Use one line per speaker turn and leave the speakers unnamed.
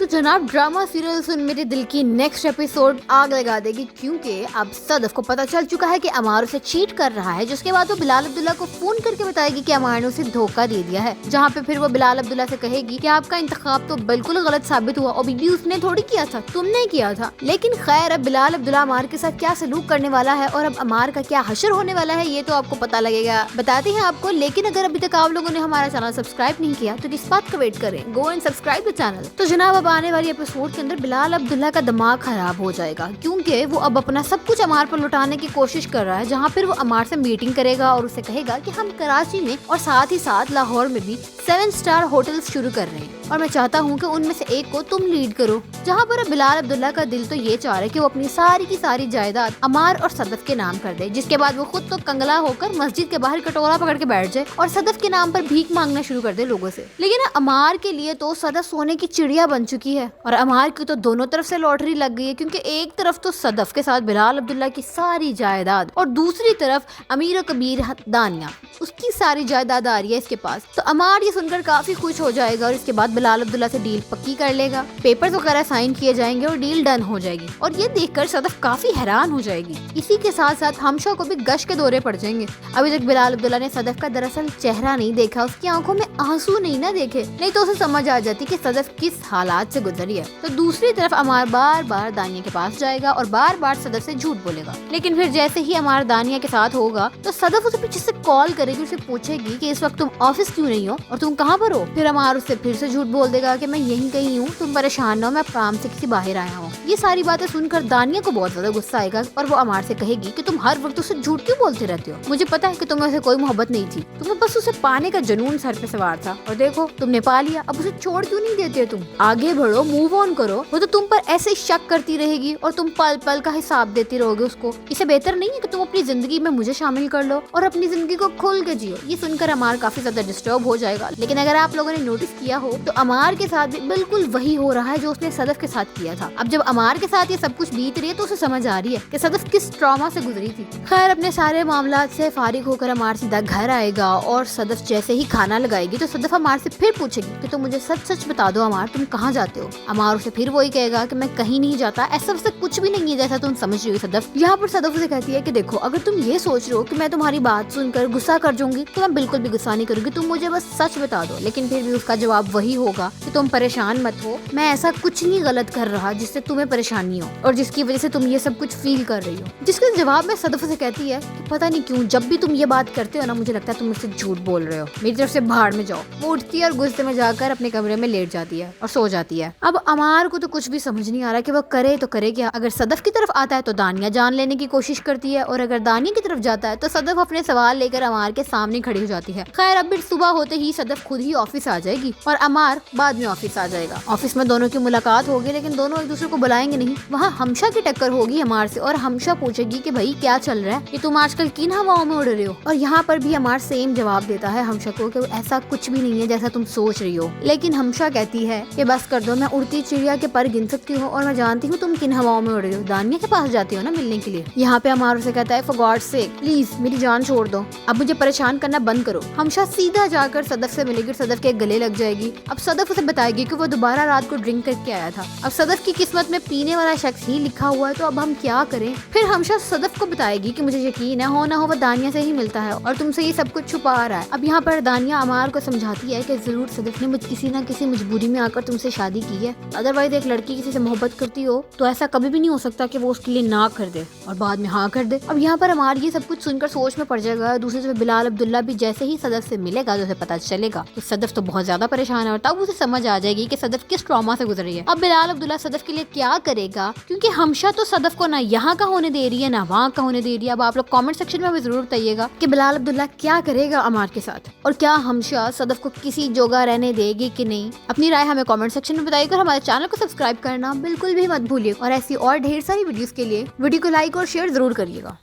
जनाब drama serial सुन मेरे दिल की नेक्स्ट एपिसोड आग लगा देगी, क्योंकि अब सदफ को पता चल चुका है कि अमार उसे चीट कर रहा है। जिसके बाद वो बिलाल अब्दुल्ला को फोन करके बताएगी कि अमार ने उसे धोखा दे दिया है, जहाँ पे फिर वो बिलाल अब्दुल्ला से कहेगी कि आपका इंतखाब तो बिल्कुल गलत साबित हुआ और बीबी उसने थोड़ी किया था, तुमने किया था। लेकिन खैर अब बिलाल अब्दुल्ला अमार के साथ क्या सलूक करने वाला है और अब अमार का क्या हशर होने वाला है ये तो आपको पता लगेगा, बताते हैं आपको। लेकिन अगर अभी तक आप लोगों ने हमारा चैनल सब्सक्राइब नहीं किया तो किस बात का वेट करें, go and subscribe the channel. तो जनाब अब आने वाली एपिसोड के अंदर बिलाल अब्दुल्ला का दिमाग खराब हो जाएगा, क्योंकि वो अब अपना सब कुछ अमार पर लुटाने की कोशिश कर रहा है। जहाँ फिर वो अमार से मीटिंग करेगा और उसे कहेगा कि हम कराची में और साथ ही साथ लाहौर में भी 7 स्टार होटल्स शुरू कर रहे हैं और मैं चाहता हूँ कि उनमें से एक को तुम लीड करो। जहाँ पर अब बिलाल अब्दुल्ला का दिल तो ये चाह रहा है कि वो अपनी सारी की सारी जायदाद अमार और सदफ के नाम कर दे, जिसके बाद वो खुद तो कंगला होकर मस्जिद के बाहर कटोरा पकड़ के बैठ जाए और सदफ के नाम पर भीख मांगना शुरू कर दे लोगों से। लेकिन अमार के लिए तो सदफ सोने की चिड़िया बन चुकी है और अमार की तो दोनों तरफ से लॉटरी लग गई है, क्योंकि एक तरफ तो सदफ के साथ बिलाल अब्दुल्ला की सारी जायदाद और दूसरी तरफ अमीर कबीर दानिया उसकी सारी जायदाद आ रही है इसके पास। तो अमार ये सुनकर काफी खुश हो जाएगा और इसके बाद बिलाल अब्दुल्ला से डील पक्की कर लेगा, पेपर्स वगैरह साइन किए जाएंगे और डील डन हो जाएगी। और ये देखकर सदफ काफी हैरान हो जाएगी। इसी के साथ साथ हमशा को भी गश के दौरे पड़ जाएंगे। अभी तक बिलाल अब्दुल्ला ने सदफ का दरअसल चेहरा नहीं देखा, उसकी आंखों में आंसू नहीं ना देखे, नहीं तो उसे समझ आ जाती कि सदफ किस हालात से गुजरी है। तो दूसरी तरफ अमार बार बार दानिया के पास जाएगा और बार बार सदफ से झूठ बोलेगा। लेकिन फिर जैसे ही अमार दानिया के साथ होगा तो सदफ उसे पीछे से कॉल करेगी, उसे पूछेगी कि इस वक्त तुम ऑफिस क्यों नहीं हो और तुम कहाँ पर हो। फिर अमार उससे फिर से झूठ बोल देगा कि मैं यहीं कहीं हूँ, तुम परेशान ना हो, मैं काम से किसी बाहर आया हूँ। ये सारी बातें सुनकर दानिया को बहुत ज्यादा गुस्सा आएगा और वो अमार से कहेगी कि तुम हर वक्त उसे झूठ क्यों बोलते रहते हो, मुझे पता है कि तुम्हें उसे कोई मोहब्बत नहीं थी, तुम्हें बस उसे पाने का जुनून सर पे सवार था और देखो तुमने पा लिया, अब उसे छोड़ क्यों नहीं देते तुम, आगे बढ़ो, मूव ऑन करो। वो तो तुम पर ऐसे शक करती रहेगी और तुम पल पल का हिसाब देती रहोगे उसको। इसे बेहतर नहीं है कि तुम अपनी जिंदगी में मुझे शामिल कर लो और अपनी जिंदगी को खुल के जियो। ये सुनकर अमार काफी ज्यादा डिस्टर्ब हो जाएगा। लेकिन अगर आप लोगों ने नोटिस किया हो तो अमार के साथ भी बिल्कुल वही हो रहा है जो उसने सदफ के साथ किया था। अब जब अमार के साथ ये सब कुछ बीत रही है तो उसे समझ आ रही है कि सदफ किस ट्रॉमा से गुजरी थी। खैर अपने सारे मामलात से फारिग होकर अमार सीधा घर आएगा और सदफ जैसे ही खाना लगाएगी तो सदफ अमार से फिर पूछेगी कि तुम मुझे सच सच बता दो अमार, तुम कहाँ जाते हो। अमार उसे फिर वही कहेगा कि मैं कहीं नहीं जाता, ऐसा वैसा कुछ भी नहीं है जैसा तुम समझ रही हो सदफ। यहाँ पर सदफ उसे कहती है कि देखो अगर तुम ये सोच रहे हो कि मैं तुम्हारी बात सुनकर गुस्सा कर जाऊंगी तो मैं बिल्कुल भी गुस्सा नहीं करूंगी, तुम मुझे बस सच बता दो। लेकिन फिर भी उसका जवाब वही होगा कि तुम परेशान मत हो, मैं ऐसा कुछ नहीं गलत कर रहा जिससे तुम्हें परेशानी हो और जिसकी वजह से तुम ये सब कुछ फील कर रही हो। जिसके जवाब में सदफ से कहती है कि पता नहीं क्यों जब भी तुम ये बात करते हो ना मुझे लगता है तुम मुझसे झूठ बोल रहे हो, मेरी तरफ से भाड़ में जाओ। वो उठती है और गुस्से में जाकर अपने कमरे में लेट जाती है और सो जाती है। अब अमार को तो कुछ भी समझ नहीं आ रहा कि वो करे तो करे क्या। अगर सदफ की तरफ आता है तो दानिया जान लेने की कोशिश करती है और अगर दानिया की तरफ जाता है तो सदफ अपने सवाल लेकर अमार के सामने खड़ी हो जाती है। खैर अब सुबह होते ही सदफ खुद ही ऑफिस आ जाएगी और अमार बाद में ऑफिस आ जाएगा। ऑफिस में दोनों की मुलाकात होगी लेकिन दोनों एक दूसरे को बुलाएंगे नहीं। वहाँ हमशा की टक्कर होगी अमार से और हमशा पूछेगी कि भाई क्या चल रहा है, कि तुम आजकल किन हवाओं में उड़ रहे हो। और यहाँ पर भी अमार सेम जवाब देता है हमशा को कि ऐसा कुछ भी नहीं है जैसा तुम सोच रही हो। लेकिन हमशा कहती है कि बस कर दो, मैं उड़ती चिड़िया के पर गिन सकती हूँ और मैं जानती हूँ तुम किन हवाओं में उड़ रही हो, दानिया के पास जाती हो ना मिलने के लिए। यहाँ पे अमार उसे कहता है फॉर गॉड सेक प्लीज मेरी जान छोड़ दो, अब मुझे परेशान करना बंद करो। हमशा सीधा जाकर सदफ से मिलेगी, सदफ के गले लग जाएगी। अब सदफ उसे बताएगी कि वो दोबारा रात को ड्रिंक करके आया था। अब सदफ की किस्मत में पीने वाला शख्स ही लिखा हुआ है, तो अब हम क्या करें। फिर हमशा सदफ को बताएगी कि मुझे यकीन है हो ना हो वो दानिया से ही मिलता है और तुमसे ये सब कुछ छुपा रहा है। अब यहाँ पर दानिया अमार को समझाती है कि जरूर सदफ ने किसी ना किसी मजबूरी में आकर तुमसे शादी की है, अदरवाइज एक लड़की किसी से मोहब्बत करती हो तो ऐसा कभी भी नहीं हो सकता कि वो उसके लिए ना कर दे और बाद में हाँ कर दे। अब यहाँ पर अमार ये सब कुछ सुनकर सोच में पड़ जाएगा। दूसरी तरफ बिलाल अब्दुल्ला भी जैसे ही सदफ से मिलेगा तो उसे पता चलेगा कि सदफ तो बहुत ज्यादा परेशान है और तब उसे समझ आ जाएगी कि सदफ किस ट्रॉमा से गुजरी है। अब बिलाल अब्दुल्ला सदफ के लिए क्या करेगा, क्योंकि हमशा तो सदफ को ना यहाँ का होने दे रही है ना वहाँ का होने दे रही है। अब आप लोग कमेंट सेक्शन में हमें जरूर बताइएगा कि बिलाल अब्दुल्ला क्या करेगा अमार के साथ और क्या हमशा सदफ को किसी जगह रहने देगी कि नहीं। अपनी राय हमें कमेंट सेक्शन में बताइएगा और हमारे चैनल को सब्सक्राइब करना बिल्कुल भी मत भूलिए और ऐसी और ढेर सारी वीडियोस के लिए वीडियो को लाइक और शेयर जरूर करिएगा।